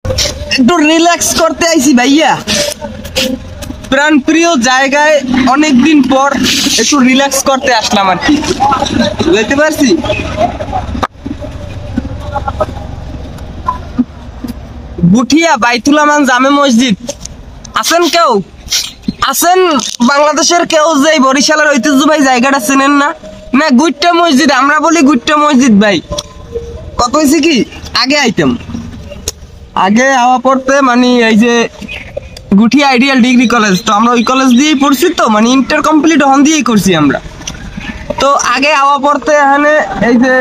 একটু রিল্যাক্স করতে আইছি ভাইয়া, প্রাণ প্রিয় জায়গায় অনেকদিন পর একটু রিল্যাক্স করতে আসলাম আর কি, বুঝতে পারছি। গুঠিয়া বাইতুল আমান জামে মসজিদ আছেন কেউ? আছেন বাংলাদেশের কেউ যে বরিশালের ঐতিহ্যবাহী জায়গাটা চেনেন না? না গুইট্টা মসজিদ, আমরা বলি গুইট্টা মসজিদ ভাই। কত হয়েছে কি আগে আইটেম, আগে হওয়া পড়তে মানে এই যে গুঠিয়া আইডিয়াল ডিগ্রি কলেজ, তো আমরা ওই কলেজ দিয়েই পড়ছি, তো মানে ইন্টার কমপ্লিট হন দিয়েই করছি আমরা। তো আগে আওয়া পড়তে এখানে এই যে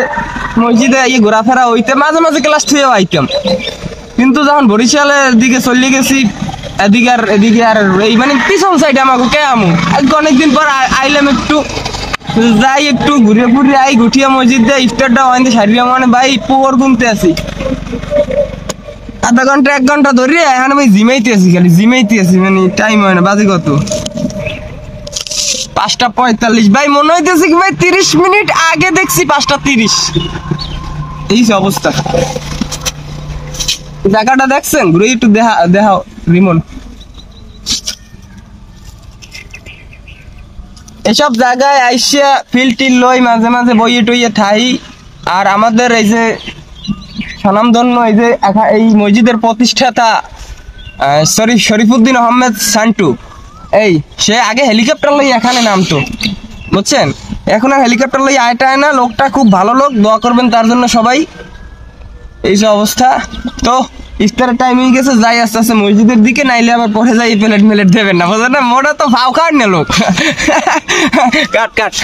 মসজিদে এই ঘোরাফেরা হইতে মাঝে মাঝে ক্লাস থুয়েও আইতাম, কিন্তু যখন বরিশালের দিকে চলে গেছি এদিকে আর এই মানে পিছন সাইডে আমাকে কে আমু আজকে অনেকদিন পর আইলাম, একটু যাই একটু ঘুরে ঘুরে আই গুঠিয়া মসজিদ দিয়ে ইফতারটা হয় সারিয়া, মানে ভাই পুয়ার ঘুমতে আছি আধা ঘন্টা 1 ঘন্টা ধরে, এখন আমি জিমাইতে আছি, খালি জিমাইতে আছি, মানে টাইম হয় না। বাজে কত 5:45 ভাই, মনে হইতেছে কি ভাই 30 মিনিট আগে দেখছি 5:30। এই অবস্থা, জায়গাটা দেখছেন? ঘুরে একটু দেখাও রিমন। এসব জায়গায় আইসা ফিল্টিল লই, মাঝে মাঝে বইয়ে টইয়ে ঠাই। আর আমাদের এই যে স্বনামধন্য এই যে এই মসজিদের প্রতিষ্ঠাতা শরীফুদ্দিন আহমেদ সান্টু, এই সে আগে হেলিকপ্টার লই এখানে নামতো, বুঝছেন? এখন আর হেলিকপ্টার লই আয়টায় না, লোকটা খুব ভালো লোক, দোয়া করবেন তার জন্য সবাই। এই যে অবস্থা, তো ইফতারের টাইম হয়ে গেছে, যাই আস্তে আস্তে মসজিদের দিকে, নাইলে আবার পরে যাই প্লেট মেলেট দেবেন না, বুঝলেন না? মোটা তো ভাও কাট না লোক। কাট কাট।